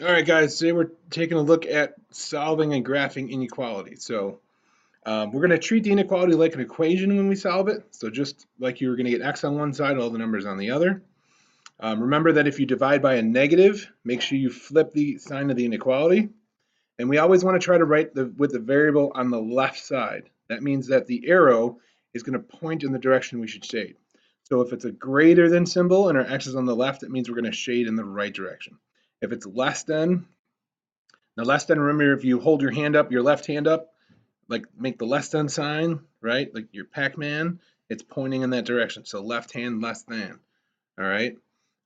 All right, guys, today we're taking a look at solving and graphing inequality. We're going to treat the inequality like an equation when we solve it. So just like you were going to get x on one side, all the numbers on the other. Remember that if you divide by a negative, make sure you flip the sign of the inequality. And we always want to try to write with the variable on the left side. That means that the arrow is going to point in the direction we should shade. So if it's a greater than symbol and our x is on the left, it means we're going to shade in the right direction. If it's less than, now, less than, remember, if you hold your hand up, your left hand up, like make the less than sign, right? Like your Pac-Man, it's pointing in that direction. So left hand less than, all right?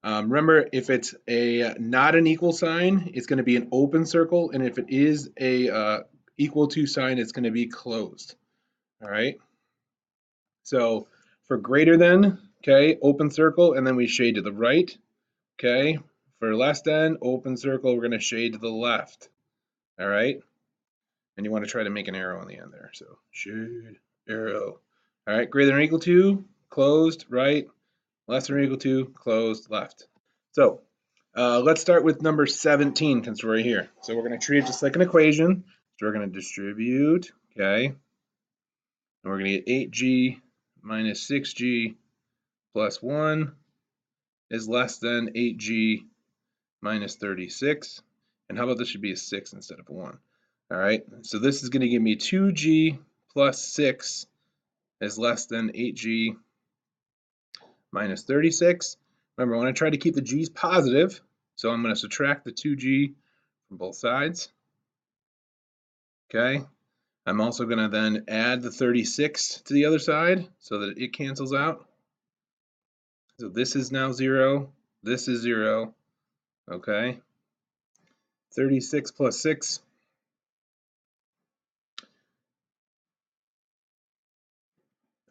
Remember, if it's a not an equal sign, it's going to be an open circle. And if it is a equal to sign, it's going to be closed, all right? So for greater than, okay, open circle, and then we shade to the right, okay? For less than, open circle, we're going to shade to the left, all right? And you want to try to make an arrow on the end there. So shade, arrow. All right, greater than or equal to, closed, right, less than or equal to, closed, left. So let's start with number 17 since we're right here. So we're going to treat it just like an equation. So we're going to distribute, okay, and we're going to get 8g minus 6g plus 1 is less than 8g minus 36. And how about this should be a 6 instead of a 1? All right, so this is going to give me 2g plus 6 is less than 8g minus 36. Remember, I want to try to keep the g's positive, so I'm going to subtract the 2g from both sides. Okay, I'm also going to then add the 36 to the other side so that it cancels out. So this is now 0, this is 0, okay. 36 plus 6.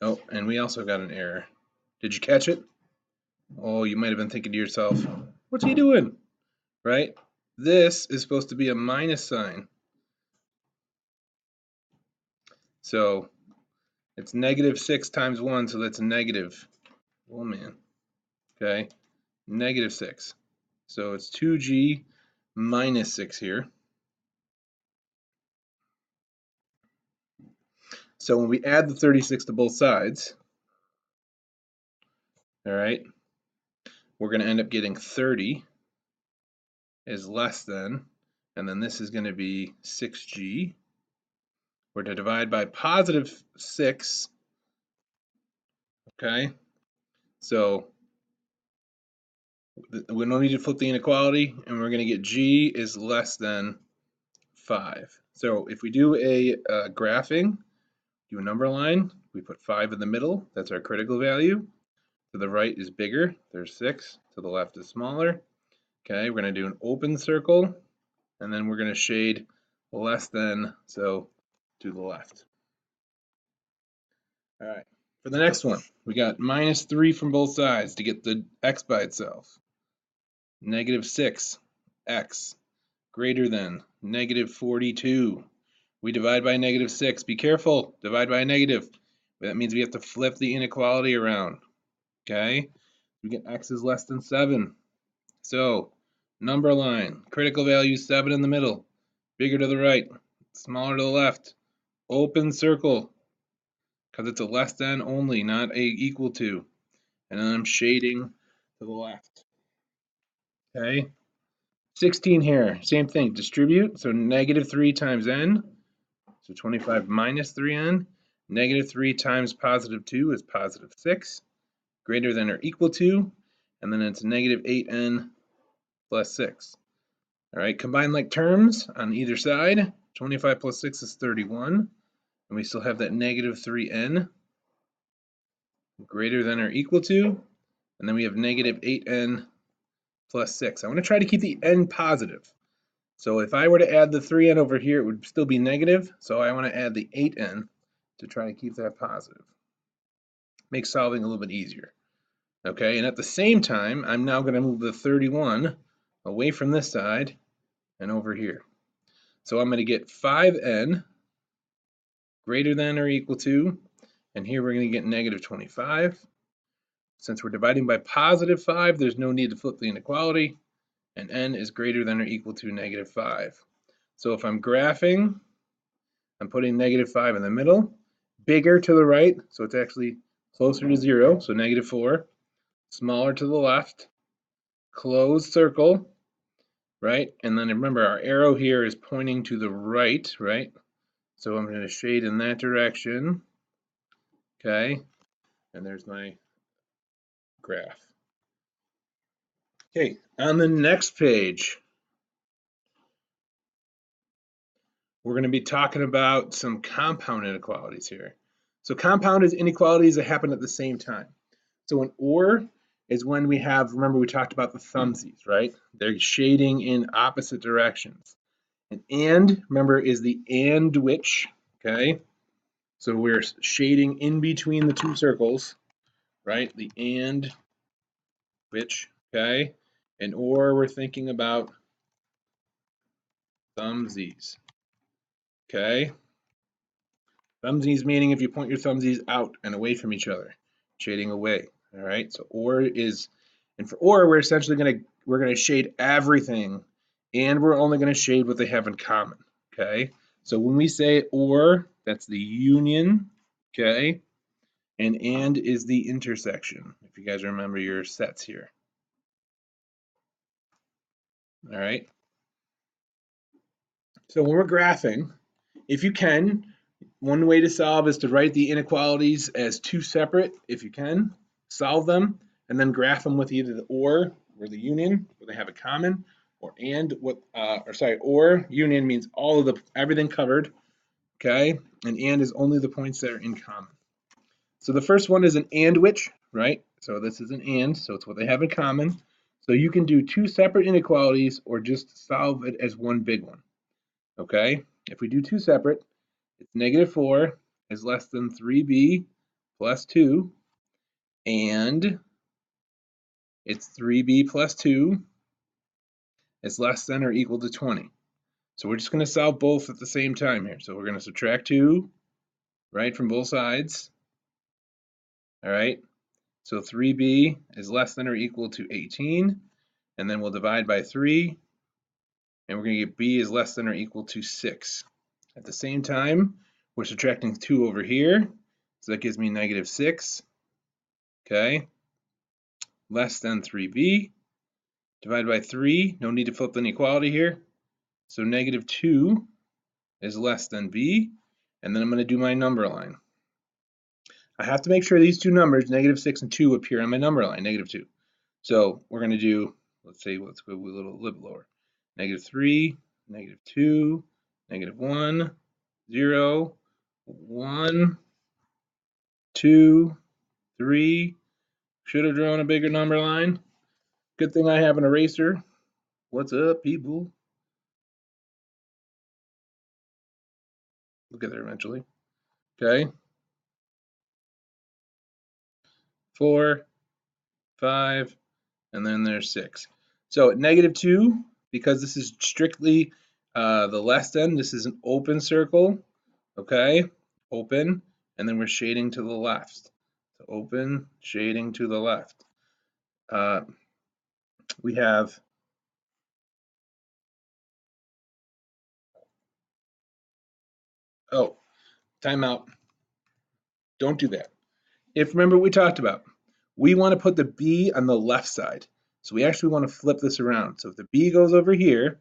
Oh, and we also got an error. Did you catch it? Oh, you might have been thinking to yourself, what's he doing? Right? This is supposed to be a minus sign. So it's negative 6 times 1, so that's a negative. Oh, man. Okay. Negative 6. So it's 2g minus 6 here. So when we add the 36 to both sides, all right, we're going to end up getting 30 is less than, and then this is going to be 6g. We're to divide by positive 6, okay? So we don't need to flip the inequality, and we're going to get g is less than 5. So if we do a graphing, do a number line, we put 5 in the middle, that's our critical value. To the right is bigger, there's 6. To the left is smaller. Okay, we're going to do an open circle, and then we're going to shade less than, so to the left. All right, for the next one, we got minus 3 from both sides to get the x by itself. Negative 6, x, greater than negative 42. We divide by negative 6. Be careful, divide by a negative. That means we have to flip the inequality around. Okay, we get x is less than 7. So, number line, critical value 7 in the middle, bigger to the right, smaller to the left, open circle, because it's a less than only, not a equal to. And then I'm shading to the left. Okay, 16 here, same thing, distribute, so negative 3 times n, so 25 minus 3n, negative 3 times positive 2 is positive 6, greater than or equal to, and then it's negative 8n plus 6. All right, combine like terms on either side. 25 plus 6 is 31, and we still have that negative 3n greater than or equal to, and then we have negative 8n plus 6. I want to try to keep the n positive. So if I were to add the 3n over here, it would still be negative, so I want to add the 8n to try to keep that positive. Makes solving a little bit easier. Okay, and at the same time, I'm now going to move the 31 away from this side and over here. So I'm going to get 5n greater than or equal to, and here we're going to get negative 25. Since we're dividing by positive 5, there's no need to flip the inequality, and n is greater than or equal to -5. So if I'm graphing, I'm putting -5 in the middle, bigger to the right, so it's actually closer to 0, so -4, smaller to the left, closed circle, right? And then remember our arrow here is pointing to the right, right? So I'm going to shade in that direction, okay? And there's my graph. Okay, on the next page, we're going to be talking about some compound inequalities here. So compound is inequalities that happen at the same time. So an or is when we have, remember we talked about the thumbsies, right? They're shading in opposite directions. And, remember, is the and which, okay? So we're shading in between the two circles, right? The and which, okay? And or we're thinking about thumbsies, okay? Thumbsies meaning if you point your thumbsies out and away from each other, shading away, all right? So or is, and for or, we're essentially gonna shade everything, and we're only gonna shade what they have in common, okay? So when we say or, that's the union, okay? And is the intersection, if you guys remember your sets here, all right? So when we're graphing, if you can, one way to solve is to write the inequalities as two separate, if you can, solve them, and then graph them with either the or the union, where they have a common, or and what, or union means all of the, everything covered, okay? And is only the points that are in common. So the first one is an and which, right? So this is an and, so it's what they have in common. So you can do two separate inequalities or just solve it as one big one, okay? If we do two separate, it's -4 is less than 3b plus 2, and it's 3b plus 2 is less than or equal to 20. So we're just going to solve both at the same time here. So we're going to subtract 2, right, from both sides. All right. So 3b is less than or equal to 18, and then we'll divide by 3, and we're going to get b is less than or equal to 6. At the same time, we're subtracting 2 over here, so that gives me -6, okay, less than 3b, divided by 3, no need to flip the inequality here, so -2 is less than b, and then I'm going to do my number line. I have to make sure these two numbers, -6 and 2, appear on my number line, -2. So we're going to do, let's go a little bit lower. -3, -2, -1, 0, 1, 2, 3. Should have drawn a bigger number line. Good thing I have an eraser. What's up, people? We'll get there eventually. Okay. 4, 5, and then there's 6. So at -2, because this is strictly the less than, this is an open circle, okay? Open, and then we're shading to the left. So open, shading to the left. We have, oh, timeout. Don't do that. If remember what we talked about, we want to put the B on the left side. So we actually want to flip this around. So if the B goes over here,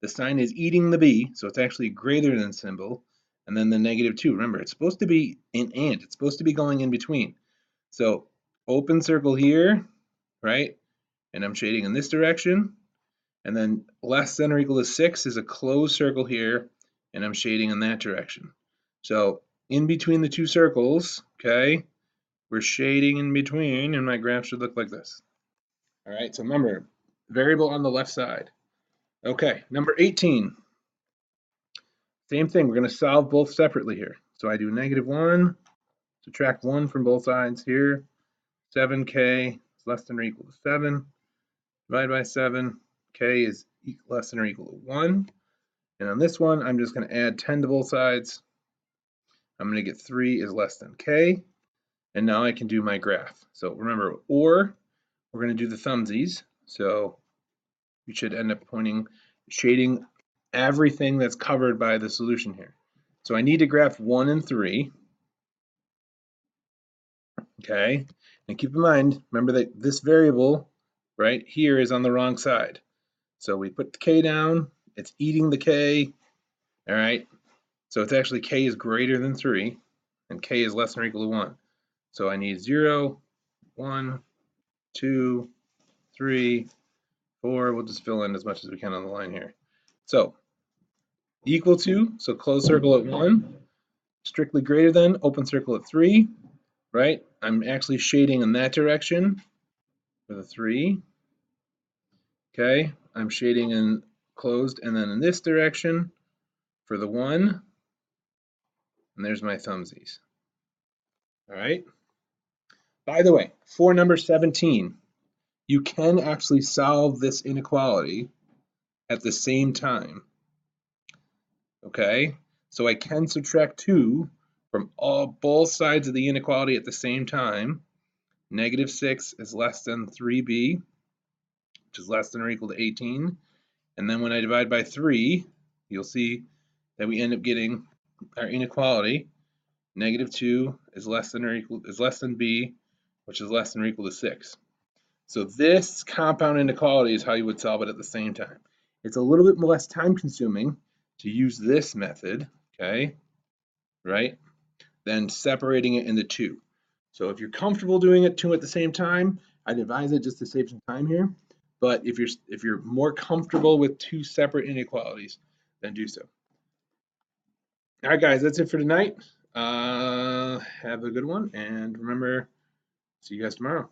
the sign is eating the B, so it's actually greater than symbol, and then the -2. Remember, it's supposed to be an and. It's supposed to be going in between. So open circle here, right? And I'm shading in this direction. And then less than or equal to 6 is a closed circle here, and I'm shading in that direction. So in between the two circles, okay, we're shading in between, and my graph should look like this. All right, so remember, variable on the left side. Okay, number 18. Same thing, we're going to solve both separately here. So I do -1, subtract 1 from both sides here. 7k is less than or equal to 7. Divide by 7. K is less than or equal to 1. And on this one, I'm just going to add 10 to both sides. I'm going to get 3 is less than k. And now I can do my graph. So remember, or we're going to do the thumbsies. So you should end up shading everything that's covered by the solution here. So I need to graph 1 and 3. Okay, and keep in mind, remember that this variable right here is on the wrong side. So we put the k down, it's eating the k, all right? So it's actually k is greater than 3, and k is less than or equal to 1. So I need 0, 1, 2, 3, 4. We'll just fill in as much as we can on the line here. So equal to, so close circle at 1, strictly greater than, open circle at 3, right? I'm actually shading in that direction for the 3. Okay, I'm shading in closed and then in this direction for the 1. And there's my thumbsies. All right. By the way, for number 17, you can actually solve this inequality at the same time. Okay, so I can subtract 2 from both sides of the inequality at the same time. Negative 6 is less than 3b, which is less than or equal to 18. And then when I divide by 3, you'll see that we end up getting our inequality. Negative 2 is less than b, which is less than or equal to 6. So this compound inequality is how you would solve it at the same time. It's a little bit less time consuming to use this method, okay, right, than separating it into 2. So if you're comfortable doing it 2 at the same time, I'd advise it just to save some time here. But if you're more comfortable with 2 separate inequalities, then do so. All right, guys, that's it for tonight. Have a good one, and remember, see you guys tomorrow.